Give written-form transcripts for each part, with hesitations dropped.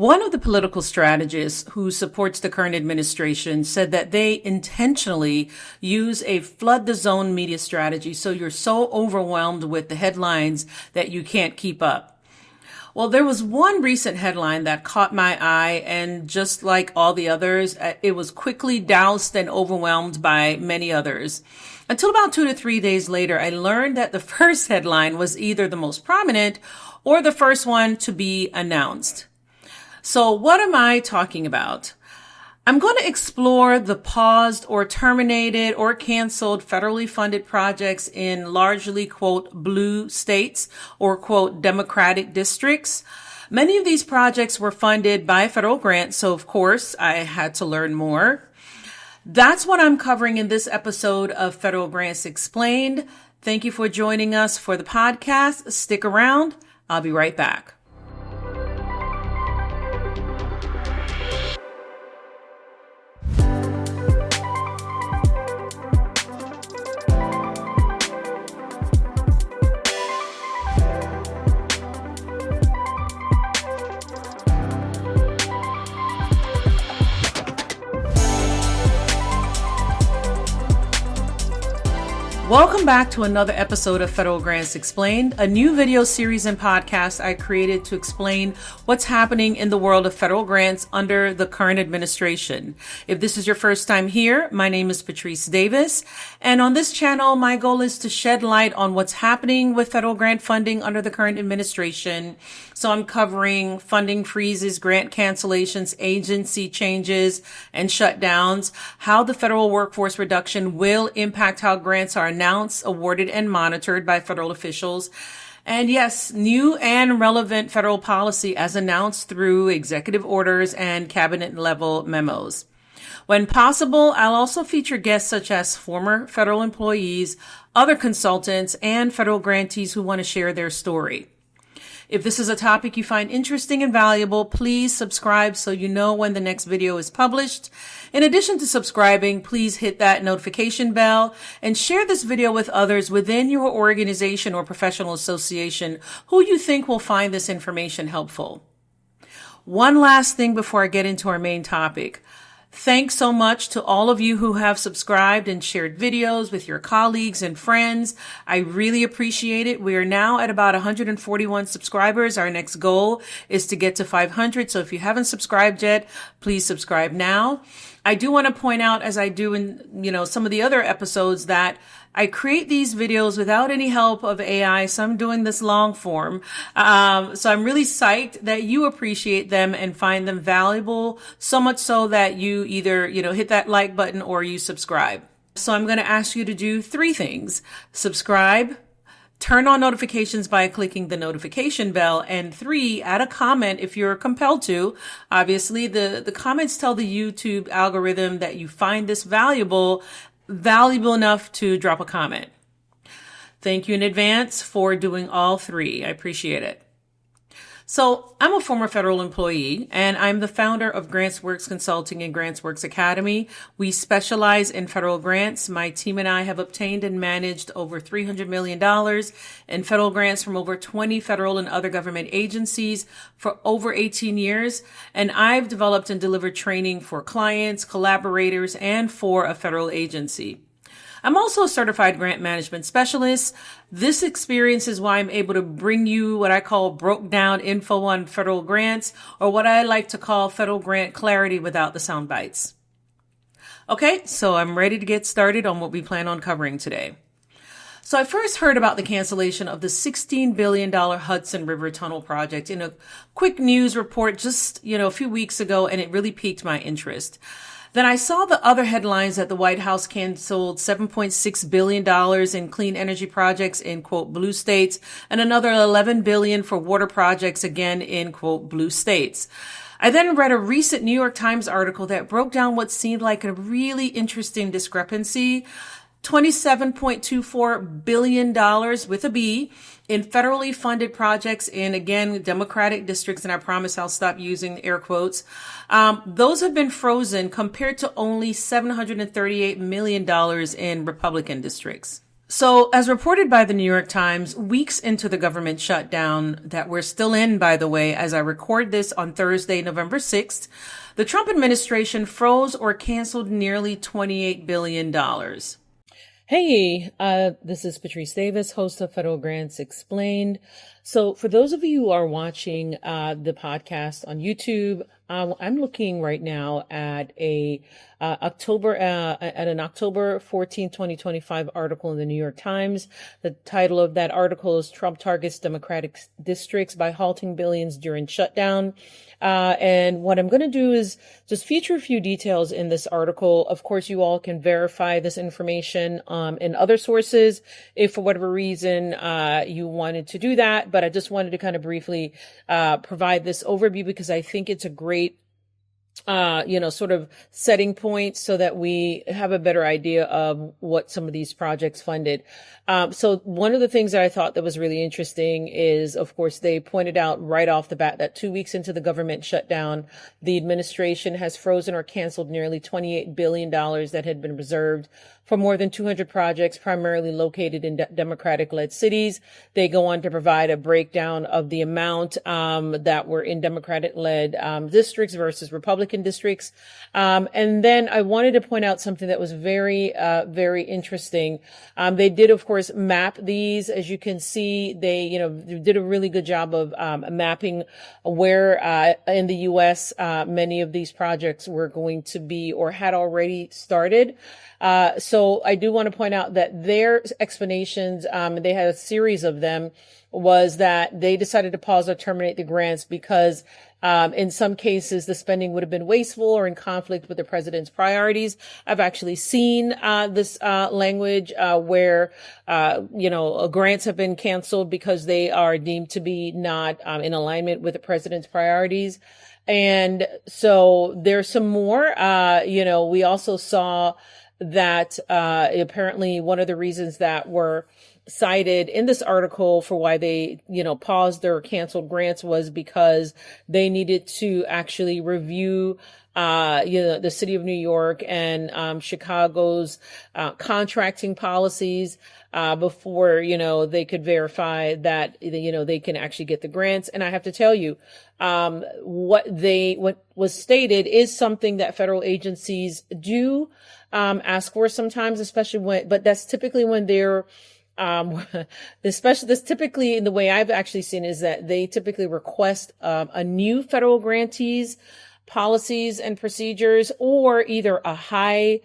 One of the political strategists who supports the current administration said that they intentionally use a flood the zone media strategy, so you're so overwhelmed with the headlines that you can't keep up. Well, there was one recent headline that caught my eye, and just like all the others, it was quickly doused and overwhelmed by many others. Until about 2 to 3 days later, I learned that the first headline was either the most prominent or the first one to be announced. So what am I talking about? I'm going to explore the paused or terminated or canceled federally funded projects in largely, quote, blue states or, quote, Democratic districts. Many of these projects were funded by federal grants, so of course I had to learn more. That's what I'm covering in this episode of Federal Grants Explained. Thank you for joining us for the podcast. Stick around. I'll be right back. Welcome back to another episode of Federal Grants Explained, a new video series and podcast I created to explain what's happening in the world of federal grants under the current administration. If this is your first time here, my name is Patrice Davis, and on this channel, my goal is to shed light on what's happening with federal grant funding under the current administration. So I'm covering funding freezes, grant cancellations, agency changes, and shutdowns, how the federal workforce reduction will impact how grants are announced, awarded, and monitored by federal officials. And yes, new and relevant federal policy as announced through executive orders and cabinet level memos. When possible, I'll also feature guests such as former federal employees, other consultants, and federal grantees who want to share their story. If this is a topic you find interesting and valuable, please subscribe so you know when the next video is published. In addition to subscribing, please hit that notification bell and share this video with others within your organization or professional association who you think will find this information helpful. One last thing before I get into our main topic. Thanks so much to all of you who have subscribed and shared videos with your colleagues and friends. I really appreciate it. We are now at about 141 subscribers. Our next goal is to get to 500. So if you haven't subscribed yet, please subscribe now. I do want to point out, as I do in, some of the other episodes, that I create these videos without any help of AI. So I'm doing this long form. So I'm really psyched that you appreciate them and find them valuable, so much so that you either, hit that like button or you subscribe. So I'm going to ask you to do 3 things. Subscribe, turn on notifications by clicking the notification bell, and 3, add a comment if you're compelled to. Obviously, the comments tell the YouTube algorithm that you find this valuable enough to drop a comment. Thank you in advance for doing all 3. I appreciate it. So I'm a former federal employee, and I'm the founder of GrantsWorks Consulting and GrantsWorks Academy. We specialize in federal grants. My team and I have obtained and managed over $300 million in federal grants from over 20 federal and other government agencies for over 18 years. And I've developed and delivered training for clients, collaborators, and for a federal agency. I'm also a certified grant management specialist. This experience is why I'm able to bring you what I call broke down info on federal grants, or what I like to call federal grant clarity without the sound bites. Okay, so I'm ready to get started on what we plan on covering today. So I first heard about the cancellation of the $16 billion Hudson River Tunnel project in a quick news report just, a few weeks ago, and it really piqued my interest. Then I saw the other headlines that the White House canceled $7.6 billion in clean energy projects in, quote, blue states, and another $11 billion for water projects, again, in, quote, blue states. I then read a recent New York Times article that broke down what seemed like a really interesting discrepancy. $27.24 billion with a B in federally funded projects in, again, Democratic districts, and I promise I'll stop using air quotes. Those have been frozen compared to only $738 million in Republican districts. So, as reported by the New York Times, weeks into the government shutdown that we're still in, by the way, as I record this on Thursday, November 6th, the Trump administration froze or canceled nearly $28 billion. Hey, this is Patrice Davis, host of Federal Grants Explained. So for those of you who are watching the podcast on YouTube, I'm looking right now at an October 14, 2025 article in the New York Times. The title of that article is Trump Targets Democratic Districts by Halting Billions During Shutdown. And what I'm going to do is just feature a few details in this article. Of course, you all can verify this information in other sources if for whatever reason you wanted to do that. But I just wanted to kind of briefly provide this overview because I think it's a great sort of setting point so that we have a better idea of what some of these projects funded. So one of the things that I thought that was really interesting is, of course, they pointed out right off the bat that 2 weeks into the government shutdown, the administration has frozen or canceled nearly $28 billion that had been reserved for more than 200 projects, primarily located in Democratic-led cities. They go on to provide a breakdown of the amount that were in Democratic-led districts versus Republican districts. And then I wanted to point out something that was very, very interesting. They did, of course, map these. As you can see, they, did a really good job of mapping where in the U.S. Many of these projects were going to be or had already started. So I do want to point out that their explanations, they had a series of them, was that they decided to pause or terminate the grants because in some cases, the spending would have been wasteful or in conflict with the president's priorities. I've actually seen this language where grants have been canceled because they are deemed to be not in alignment with the president's priorities. And so there's some more. We also saw that apparently one of the reasons that were cited in this article for why they, paused or canceled grants was because they needed to actually review the city of New York and Chicago's contracting policies before, they could verify that, they can actually get the grants. And I have to tell you, what was stated is something that federal agencies do ask for sometimes, but that's typically when they're this typically in the way I've actually seen is that they typically request a new federal grantees policies and procedures, or either a high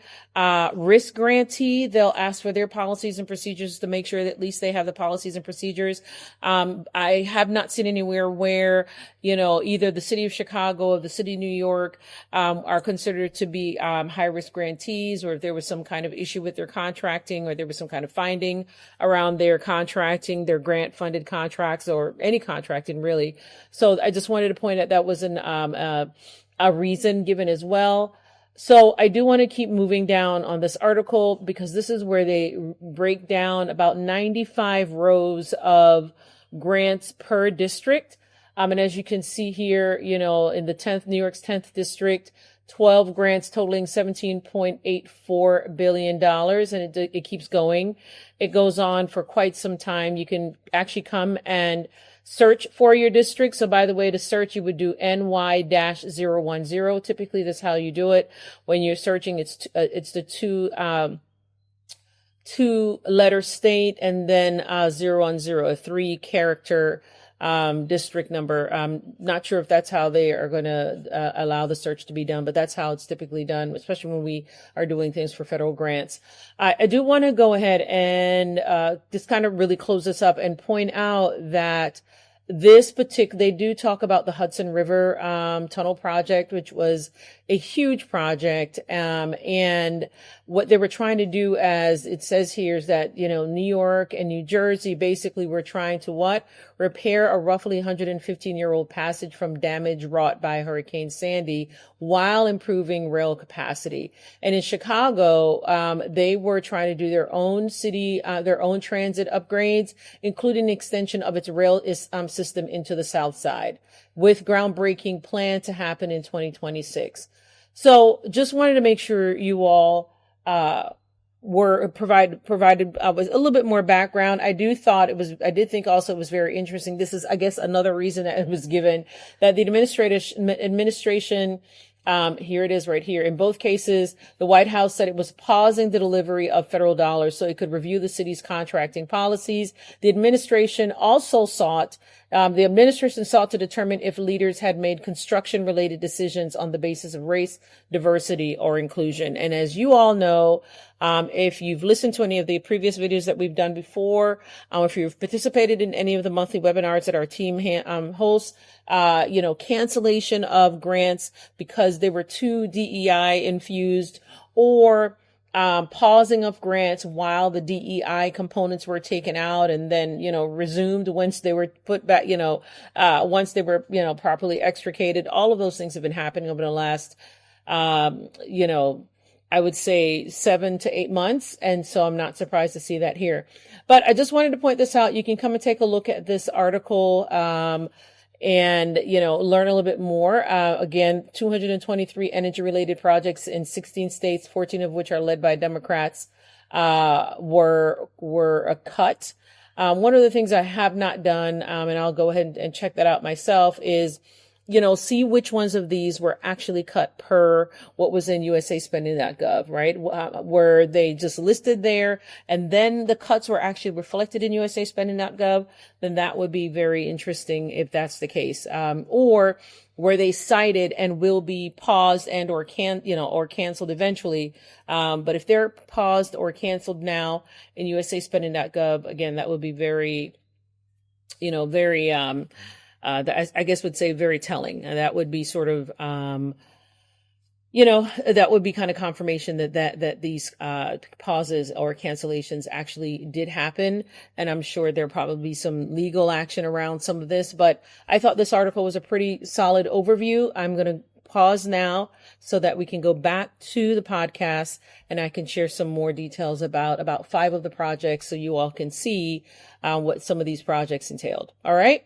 risk grantee. They'll ask for their policies and procedures to make sure that at least they have the policies and procedures. I have not seen anywhere where, either the city of Chicago or the city of New York are considered to be high risk grantees, or if there was some kind of issue with their contracting, or there was some kind of finding around their contracting, their grant funded contracts, or any contracting really. So I just wanted to point out that was a reason given as well. So I do want to keep moving down on this article because this is where they break down about 95 rows of grants per district. And as you can see here, in the New York's 10th district, 12 grants totaling $17.84 billion. And it keeps going. It goes on for quite some time. You can actually come and search for your district. So by the way, to search, you would do NY-010. Typically, that's how you do it. When you're searching, it's the two letter state and then 010, a 3-character district number. I'm not sure if that's how they are going to allow the search to be done, but that's how it's typically done, especially when we are doing things for federal grants. I do want to go ahead and just kind of really close this up and point out that they do talk about the Hudson River Tunnel project, which was a huge project. And what they were trying to do, as it says here, is that, New York and New Jersey basically were trying to repair a roughly 115-year-old passage from damage wrought by Hurricane Sandy while improving rail capacity. And in Chicago, they were trying to do their own transit upgrades, including an extension of its rail system into the South Side, with groundbreaking planned to happen in 2026. So just wanted to make sure you all were provided was a little bit more background. I did think also it was very interesting. This is, I guess, another reason that it was given, that the administration, here it is right here. In both cases, the White House said it was pausing the delivery of federal dollars so it could review the city's contracting policies. The administration sought to determine if leaders had made construction-related decisions on the basis of race, diversity, or inclusion. And as you all know, if you've listened to any of the previous videos that we've done before, if you've participated in any of the monthly webinars that our team hosts, cancellation of grants because they were too DEI infused, or pausing of grants while the DEI components were taken out and then, resumed once they were put back, once they were, properly extricated. All of those things have been happening over the last, I would say 7 to 8 months. And so I'm not surprised to see that here. But I just wanted to point this out. You can come and take a look at this article, and, learn a little bit more. Again, 223 energy related projects in 16 states, 14 of which are led by Democrats, were cut. One of the things I have not done, and I'll go ahead and check that out myself, is see which ones of these were actually cut per what was in USAspending.gov, right? Were they just listed there and then the cuts were actually reflected in USAspending.gov? Then that would be very interesting if that's the case. Or were they cited and will be paused and or canceled eventually? But if they're paused or canceled now in USAspending.gov, again, that would be very, I guess would say very telling. That would be sort of, that would be kind of confirmation that these, pauses or cancellations actually did happen. And I'm sure there'll probably be some legal action around some of this, but I thought this article was a pretty solid overview. I'm going to pause now so that we can go back to the podcast and I can share some more details about 5 of the projects so you all can see, what some of these projects entailed. All right.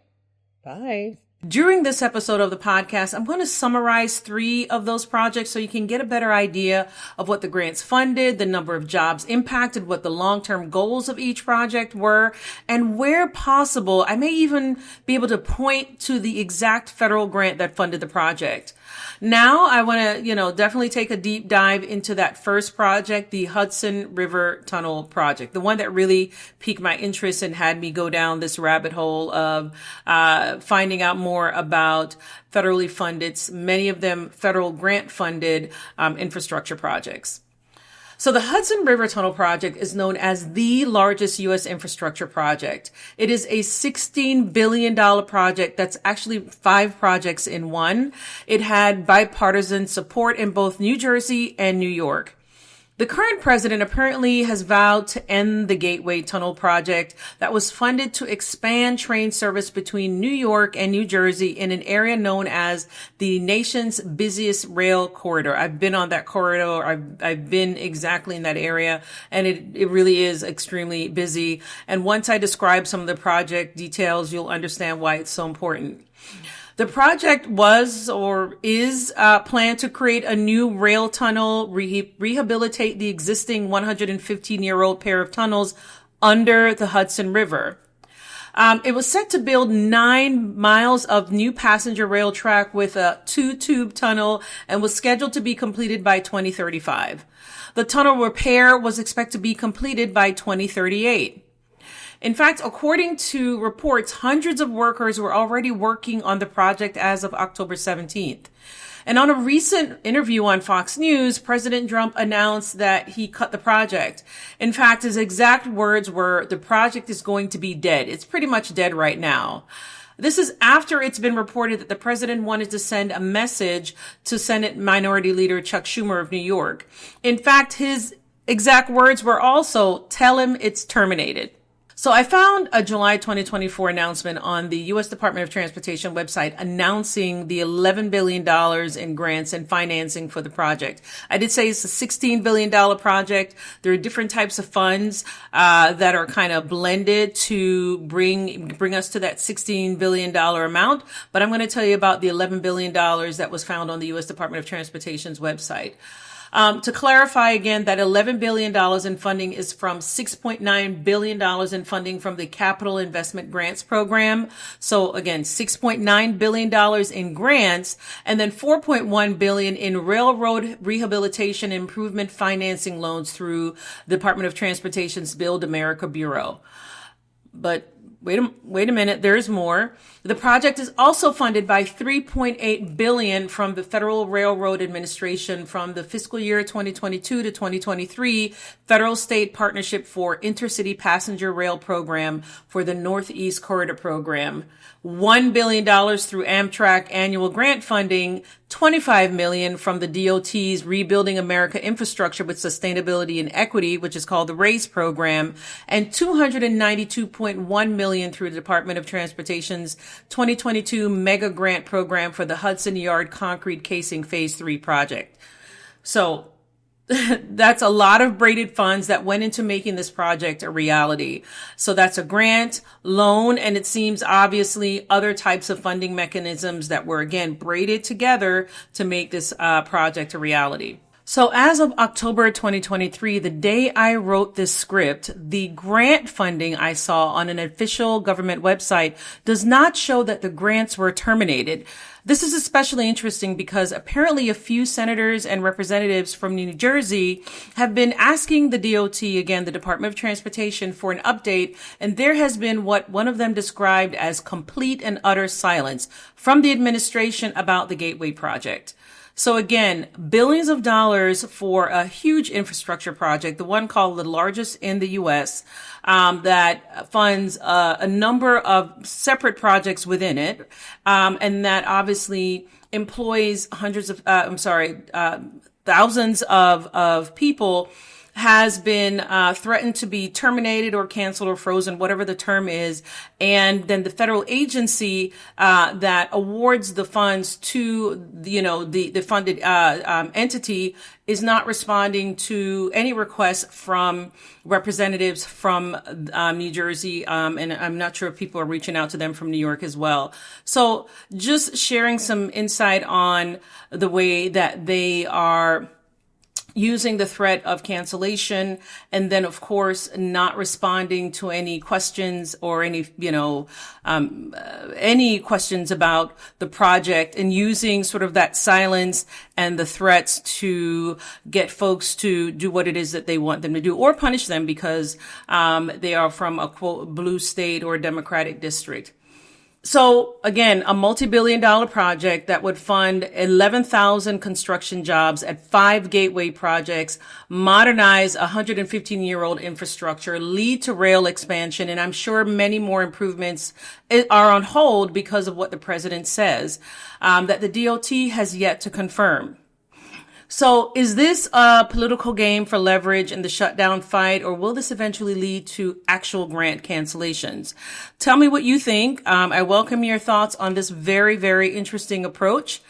Bye. During this episode of the podcast, I'm going to summarize 3 of those projects so you can get a better idea of what the grants funded, the number of jobs impacted, what the long-term goals of each project were, and where possible, I may even be able to point to the exact federal grant that funded the project. Now I want to, definitely take a deep dive into that first project, the Hudson River Tunnel project, the one that really piqued my interest and had me go down this rabbit hole of finding out more about federally funded, many of them federal grant funded infrastructure projects. So the Hudson River Tunnel project is known as the largest U.S. infrastructure project. It is a $16 billion project that's actually 5 projects in one. It had bipartisan support in both New Jersey and New York. The current president apparently has vowed to end the Gateway Tunnel project that was funded to expand train service between New York and New Jersey in an area known as the nation's busiest rail corridor. I've been on that corridor. I've been exactly in that area, and it really is extremely busy. And once I describe some of the project details, you'll understand why it's so important. The project was or is planned to create a new rail tunnel, rehabilitate the existing 115-year-old pair of tunnels under the Hudson River. It was set to build 9 miles of new passenger rail track with a 2-tube tunnel and was scheduled to be completed by 2035. The tunnel repair was expected to be completed by 2038. In fact, according to reports, hundreds of workers were already working on the project as of October 17th. And on a recent interview on Fox News, President Trump announced that he cut the project. In fact, his exact words were, "The project is going to be dead." It's pretty much dead right now. This is after it's been reported that the president wanted to send a message to Senate Minority Leader Chuck Schumer of New York. In fact, his exact words were also, "Tell him it's terminated." So I found a July 2024 announcement on the U.S. Department of Transportation website announcing the $11 billion in grants and financing for the project. I did say it's a $16 billion project. There are different types of funds that are kind of blended to bring us to that $16 billion amount. But I'm going to tell you about the $11 billion that was found on the U.S. Department of Transportation's website. To clarify again, that $11 billion in funding is from $6.9 billion in funding from the Capital Investment Grants Program. So again, $6.9 billion in grants, and then $4.1 billion in railroad rehabilitation improvement financing loans through the Department of Transportation's Build America Bureau. But wait a minute, there's more. The project is also funded by $3.8 billion from the Federal Railroad Administration from the fiscal year 2022 to 2023 Federal State Partnership for Intercity Passenger Rail Program for the Northeast Corridor Program. $1 billion through Amtrak annual grant funding, $25 million from the DOT's Rebuilding America Infrastructure with Sustainability and Equity, which is called the RACE program, and $292.1 million through the Department of Transportation's 2022 Mega Grant Program for the Hudson Yard Concrete Casing Phase 3 project. So that's a lot of braided funds that went into making this project a reality. So that's a grant, loan, and it seems obviously other types of funding mechanisms that were, again, braided together to make this project a reality. So as of October 2023, the day I wrote this script, the grant funding I saw on an official government website does not show that the grants were terminated. This is especially interesting because apparently a few senators and representatives from New Jersey have been asking the DOT, again, the Department of Transportation, for an update, and there has been what one of them described as complete and utter silence from the administration about the Gateway project. So again, billions of dollars for a huge infrastructure project, the one called the largest in the U.S., that funds a number of separate projects within it, and that obviously employs thousands of people, has been threatened to be terminated or canceled or frozen, whatever the term is. And then the federal agency that awards the funds to, the funded entity is not responding to any requests from representatives from New Jersey. And I'm not sure if people are reaching out to them from New York as well. So just sharing some insight on the way that they are using the threat of cancellation, and then of course not responding to any questions or any questions about the project, and using sort of that silence and the threats to get folks to do what it is that they want them to do, or punish them because they are from a quote blue state or Democratic district. So again, a multi-billion-dollar project that would fund 11,000 construction jobs at 5 gateway projects, modernize a 115-year-old infrastructure, lead to rail expansion, and I'm sure many more improvements are on hold because of what the president says, that the DOT has yet to confirm. So is this a political game for leverage in the shutdown fight, or will this eventually lead to actual grant cancellations? Tell me what you think. I welcome your thoughts on this very, very interesting approach.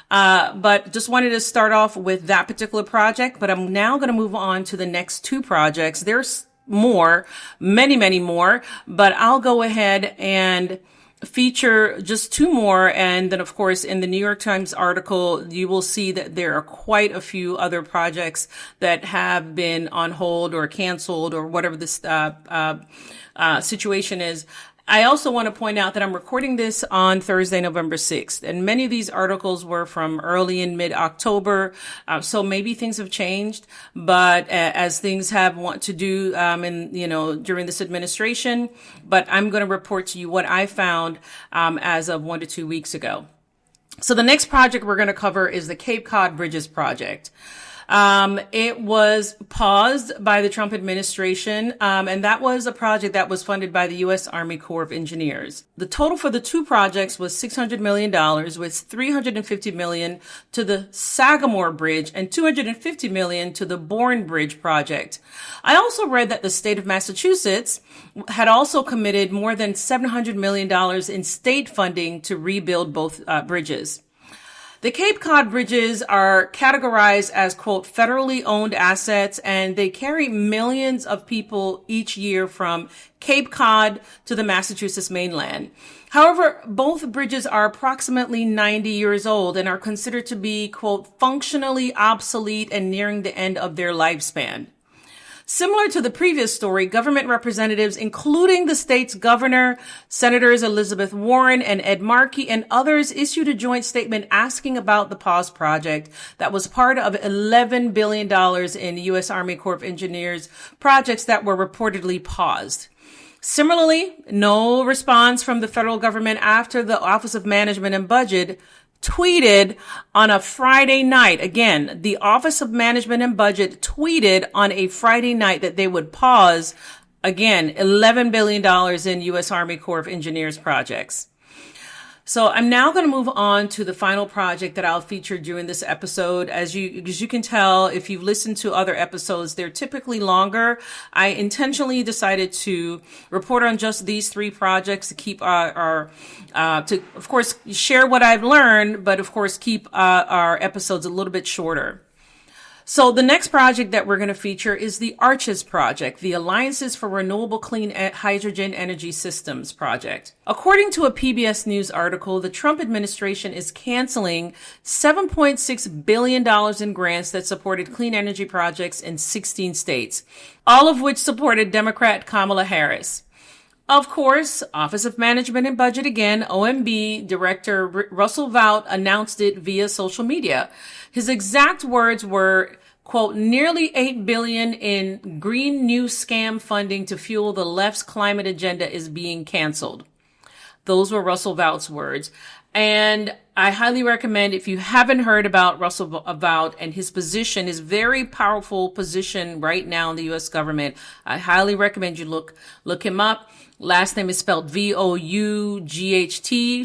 But just wanted to start off with that particular project, but I'm now going to move on to the next 2 projects. There's more, many, many more, but I'll go ahead and feature just 2 more. And then, of course, in the New York Times article, you will see that there are quite a few other projects that have been on hold or canceled or whatever this situation is. I also want to point out that I'm recording this on Thursday, November 6th, and many of these articles were from early and mid-October, so maybe things have changed, but as things have want to do during this administration, but I'm going to report to you what I found as of 1 to 2 weeks ago. So the next project we're going to cover is the Cape Cod Bridges project. It was paused by the Trump administration, and that was a project that was funded by the U.S. Army Corps of Engineers. The total for the 2 projects was $600 million, with $350 million to the Sagamore Bridge and $250 million to the Bourne Bridge project. I also read that the state of Massachusetts had also committed more than $700 million in state funding to rebuild both bridges. The Cape Cod bridges are categorized as, quote, federally owned assets, and they carry millions of people each year from Cape Cod to the Massachusetts mainland. However, both bridges are approximately 90 years old and are considered to be, quote, functionally obsolete and nearing the end of their lifespan. Similar to the previous story, government representatives, including the state's governor, Senators Elizabeth Warren and Ed Markey, and others, issued a joint statement asking about the pause project that was part of $11 billion in U.S. Army Corps of Engineers projects that were reportedly paused. Similarly, no response from the federal government after the Office of Management and Budget tweeted on a Friday night. Again, the Office of Management and Budget tweeted on a Friday night that they would pause, again, $11 billion in U.S. Army Corps of Engineers projects. So I'm now going to move on to the final project that I'll feature during this episode. As you can tell, if you've listened to other episodes, they're typically longer. I intentionally decided to report on just these three projects to keep to, of course, share what I've learned, but of course, keep our episodes a little bit shorter. So the next project that we're going to feature is the ARCHES project, the Alliances for Renewable Clean Hydrogen Energy Systems project. According to a PBS News article, the Trump administration is canceling $7.6 billion in grants that supported clean energy projects in 16 states, all of which supported Democrat Kamala Harris. Of course, Office of Management and Budget again, OMB Director Russell Vought announced it via social media. His exact words were, quote, nearly $8 billion in green new scam funding to fuel the left's climate agenda is being canceled. Those were Russell Vought's words. And I highly recommend, if you haven't heard about Russell Vought and his position, his very powerful position right now in the U.S. government, I highly recommend you look him up. Last name is spelled Vought,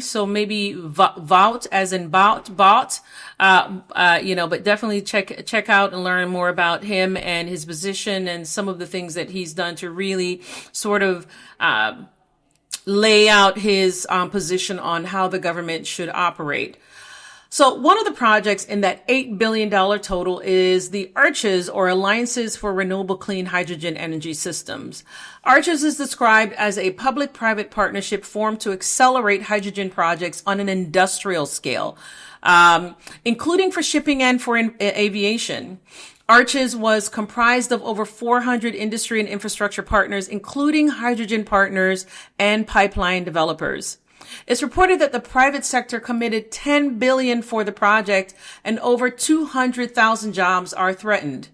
so maybe Vought as in bot, but definitely check out and learn more about him and his position and some of the things that he's done to really sort of lay out his position on how the government should operate. So one of the projects in that $8 billion total is the ARCHES, or Alliances for Renewable Clean Hydrogen Energy Systems. ARCHES is described as a public-private partnership formed to accelerate hydrogen projects on an industrial scale, including for shipping and for aviation. ARCHES was comprised of over 400 industry and infrastructure partners, including hydrogen partners and pipeline developers. It's reported that the private sector committed $10 billion for the project and over 200,000 jobs are threatened.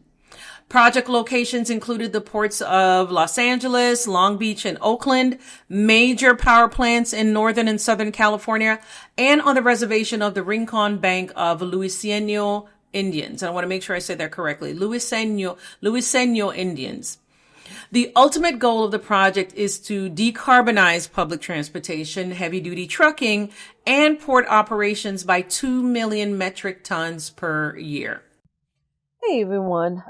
Project locations included the ports of Los Angeles, Long Beach, and Oakland, major power plants in Northern and Southern California, and on the reservation of the Rincon Bank of Luiseno Indians. And I want to make sure I say that correctly. Luiseno Indians. The ultimate goal of the project is to decarbonize public transportation, heavy-duty trucking, and port operations by 2 million metric tons per year. Hey everyone,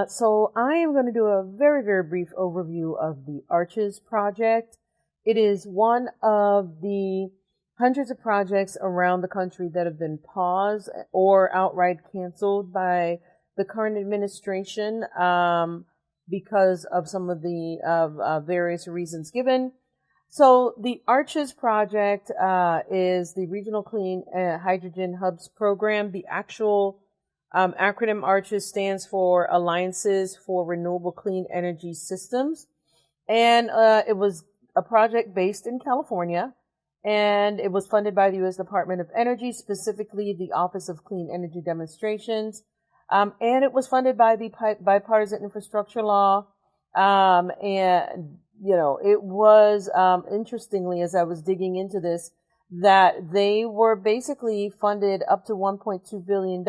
so I am going to do a very, very brief overview of the ARCHES project. It is one of the hundreds of projects around the country that have been paused or outright canceled by the current administration because of some of the various reasons given. So the ARCHES project is the Regional Clean Hydrogen Hubs Program. The actual acronym ARCHES stands for Alliances for Renewable Clean Energy Systems. And it was a project based in California, and it was funded by the U.S. Department of Energy, specifically the Office of Clean Energy Demonstrations. And it was funded by the Bipartisan Infrastructure Law. And, you know, it was, interestingly, as I was digging into this, that they were basically funded up to $1.2 billion.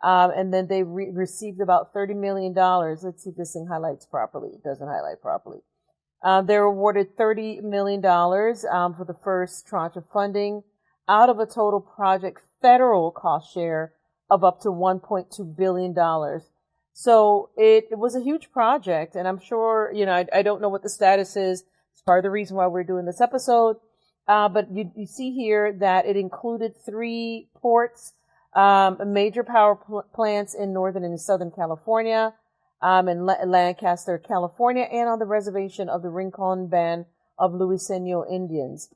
And then they received about $30 million. Let's see if this thing highlights properly. It doesn't highlight properly. They were awarded $30 million, for the first tranche of funding out of a total project federal cost share of up to $1.2 billion. So it was a huge project, and I'm sure, you know, I don't know what the status is. It's part of the reason why we're doing this episode. But you see here that it included 3 ports, major power plants in northern and southern California, in Lancaster, California, and on the reservation of the Rincon Band of Luiseno Indians.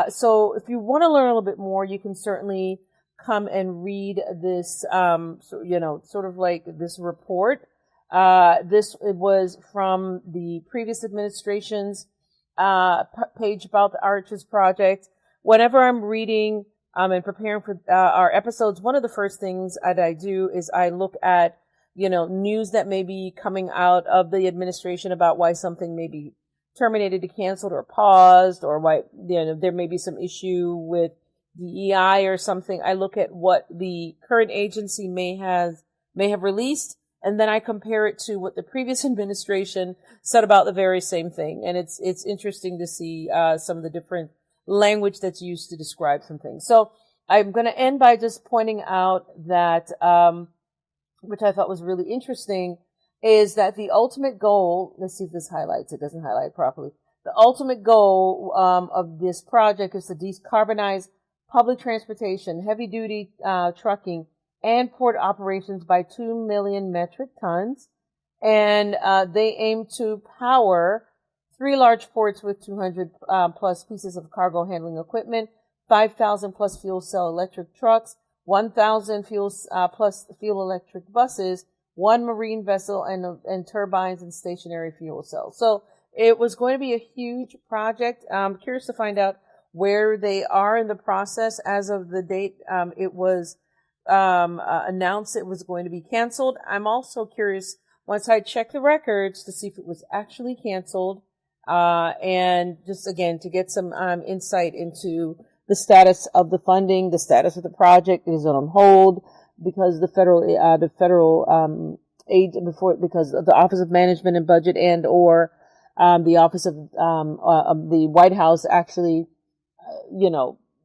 So if you want to learn a little bit more, you can certainly come and read this, sort of like this report. It was from the previous administration's page about the Arches Project. Whenever I'm reading and preparing for our episodes, one of the first things that I do is I look at, news that may be coming out of the administration about why something may be terminated, canceled, or paused, or why there may be some issue with DEI or something. I look at what the current agency may have released, and then I compare it to what the previous administration said about the very same thing. And it's interesting to see some of the different language that's used to describe some things. So I'm going to end by just pointing out that, which I thought was really interesting, is that the ultimate goal, let's see if this highlights, it doesn't highlight properly. The ultimate goal of this project is to decarbonize public transportation, heavy duty trucking, and port operations by 2 million metric tons. And they aim to power 3 large ports with 200 plus pieces of cargo handling equipment, 5,000 plus fuel cell electric trucks, 1,000 plus fuel electric buses, 1 marine vessel, and turbines and stationary fuel cells. So it was going to be a huge project. I'm curious to find out where they are in the process. As of the date it was announced it was going to be canceled. I'm also curious, once I check the records, to see if it was actually canceled, and just again to get some insight into the status of the funding, the status of the project. Is it on hold because the federal aid because of the Office of Management and Budget and or the Office of the White House actually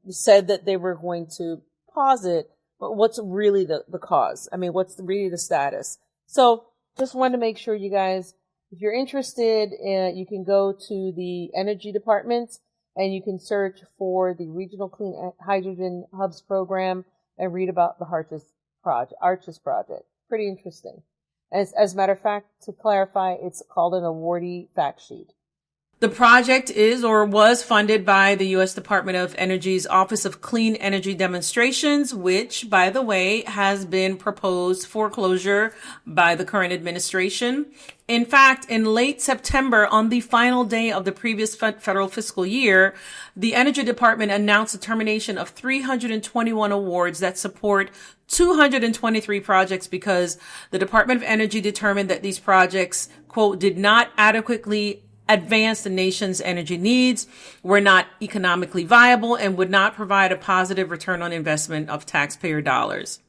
said that they were going to pause it. But what's really the cause? I mean, what's really the status? So just wanted to make sure you guys, if you're interested, you can go to the Energy Department and you can search for the Regional Clean Hydrogen Hubs Program and read about the Arches Project. Pretty interesting. As a matter of fact, to clarify, it's called an awardee fact sheet. The project is or was funded by the U.S. Department of Energy's Office of Clean Energy Demonstrations, which, by the way, has been proposed for closure by the current administration. In fact, in late September, on the final day of the previous federal fiscal year, the Energy Department announced the termination of 321 awards that support 223 projects because the Department of Energy determined that these projects, quote, did not adequately advance the nation's energy needs, were not economically viable, and would not provide a positive return on investment of taxpayer dollars.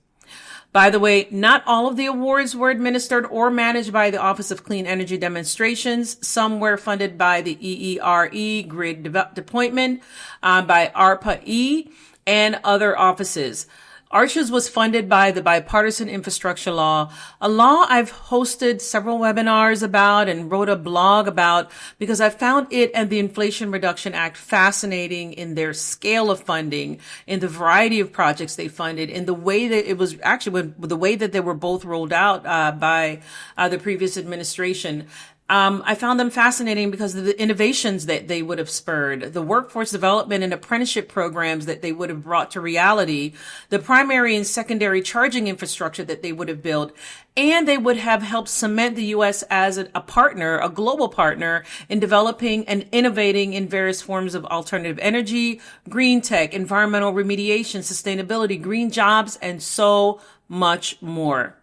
By the way, not all of the awards were administered or managed by the Office of Clean Energy Demonstrations. Some were funded by the EERE, Grid Deployment, by ARPA-E, and other offices. Arches was funded by the Bipartisan Infrastructure Law, a law I've hosted several webinars about and wrote a blog about because I found it and the Inflation Reduction Act fascinating in their scale of funding, in the variety of projects they funded, in the way that it was actually the way that they were both rolled out by the previous administration. I found them fascinating because of the innovations that they would have spurred, the workforce development and apprenticeship programs that they would have brought to reality, the primary and secondary charging infrastructure that they would have built, and they would have helped cement the U.S. as a partner, a global partner in developing and innovating in various forms of alternative energy, green tech, environmental remediation, sustainability, green jobs, and so much more.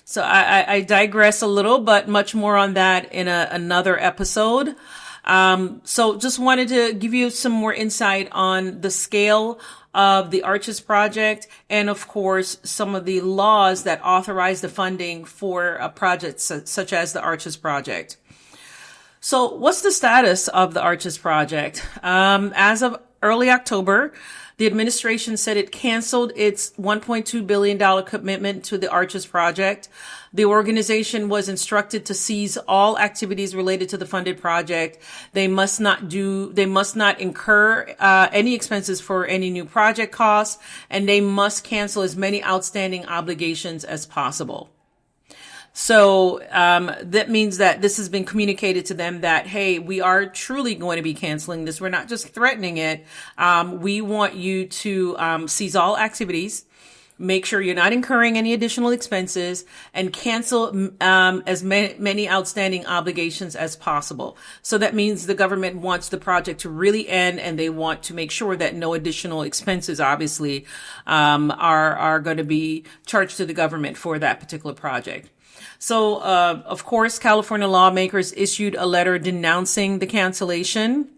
So I digress a little, but much more on that in another episode. So just wanted to give you some more insight on the scale of the Arches Project and, of course, some of the laws that authorize the funding for projects such as the Arches Project. So what's the status of the Arches Project? As of early October, The administration said it canceled its $1.2 billion commitment to the Arches project. The organization was instructed to cease all activities related to the funded project. They must not incur any expenses for any new project costs, and they must cancel as many outstanding obligations as possible. So that means that this has been communicated to them that, hey, we are truly going to be canceling this. We're not just threatening it. We want you to cease all activities, make sure you're not incurring any additional expenses, and cancel as many outstanding obligations as possible. So that means the government wants the project to really end, and they want to make sure that no additional expenses, obviously, are going to be charged to the government for that particular project. So, of course, California lawmakers issued a letter denouncing the cancellation.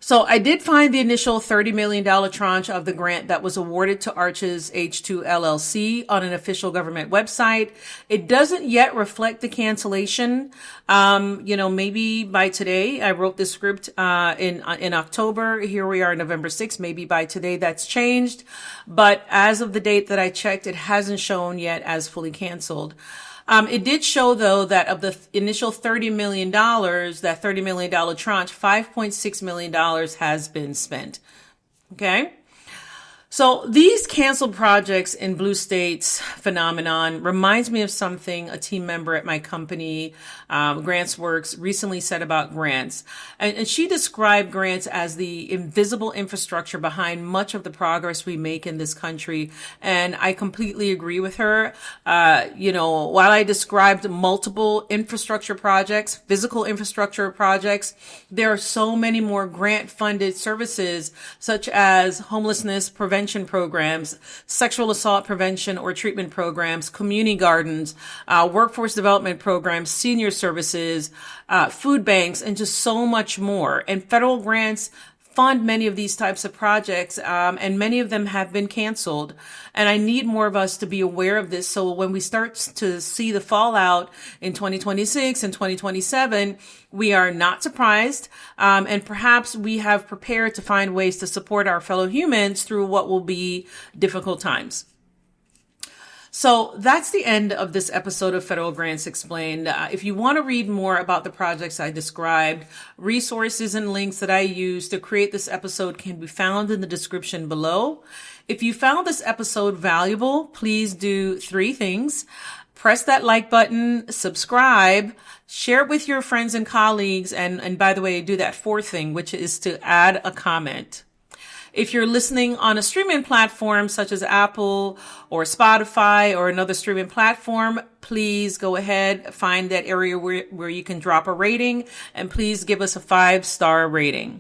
So I did find the initial $30 million tranche of the grant that was awarded to Arches H2 LLC on an official government website. It doesn't yet reflect the cancellation. Maybe by today, I wrote this script in October. Here we are, November 6th. Maybe by today that's changed. But as of the date that I checked, it hasn't shown yet as fully canceled. It did show, though, that of the initial $30 million, that $30 million tranche, $5.6 million has been spent. Okay. So these canceled projects in blue states phenomenon reminds me of something a team member at my company, GrantsWorks, recently said about grants. And she described grants as the invisible infrastructure behind much of the progress we make in this country. And I completely agree with her. While I described multiple infrastructure projects, physical infrastructure projects, there are so many more grant funded services such as homelessness prevention programs, sexual assault prevention or treatment programs, community gardens, workforce development programs, senior services, food banks, and just so much more. And federal grants fund many of these types of projects, and many of them have been canceled. And I need more of us to be aware of this. So when we start to see the fallout in 2026 and 2027, we are not surprised. And perhaps we have prepared to find ways to support our fellow humans through what will be difficult times. So that's the end of this episode of Federal Grants Explained. If you want to read more about the projects I described, resources and links that I use to create this episode can be found in the description below. If you found this episode valuable, please do 3 things. Press that like button, subscribe, share it with your friends and colleagues, and by the way, do that 4th thing, which is to add a comment. If you're listening on a streaming platform such as Apple or Spotify or another streaming platform, please go ahead, find that area where you can drop a rating, and please give us a 5-star rating.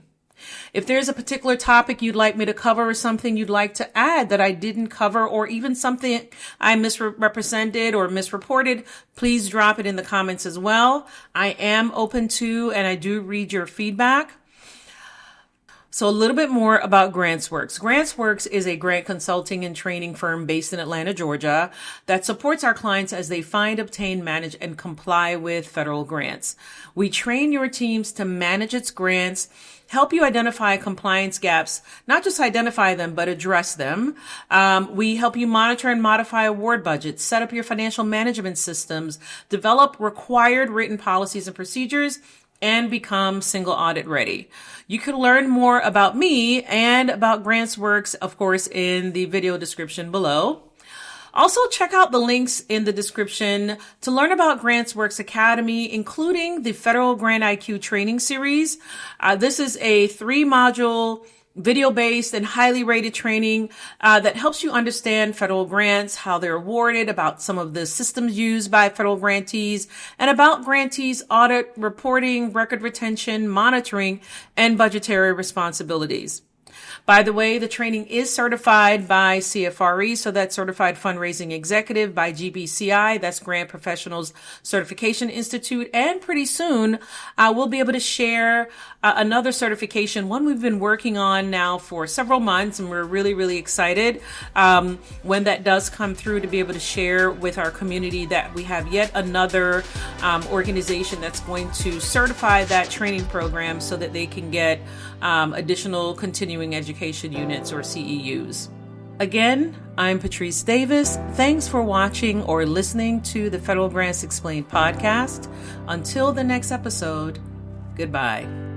If there's a particular topic you'd like me to cover or something you'd like to add that I didn't cover, or even something I misrepresented or misreported, please drop it in the comments as well. I am open to, and I do read your feedback. So a little bit more about GrantsWorks. GrantsWorks is a grant consulting and training firm based in Atlanta, Georgia, that supports our clients as they find, obtain, manage, and comply with federal grants. We train your teams to manage its grants, help you identify compliance gaps, not just identify them, but address them. We help you monitor and modify award budgets, set up your financial management systems, develop required written policies and procedures, and become single audit ready. You can learn more about me and about GrantsWorks, of course, in the video description below. Also, check out the links in the description to learn about GrantsWorks Academy, including the Federal Grant IQ training series. This is a 3-module video-based and highly rated training that helps you understand federal grants, how they're awarded, about some of the systems used by federal grantees, and about grantees' audit, reporting, record retention, monitoring, and budgetary responsibilities. By the way, the training is certified by CFRE, so that's Certified Fundraising Executive, by GBCI, that's Grant Professionals Certification Institute, and pretty soon we'll be able to share another certification, one we've been working on now for several months, and we're really, really excited when that does come through to be able to share with our community that we have yet another organization that's going to certify that training program so that they can get additional continuing education education units or CEUs. Again, I'm Patrice Davis. Thanks for watching or listening to the Federal Grants Explained podcast. Until the next episode, goodbye.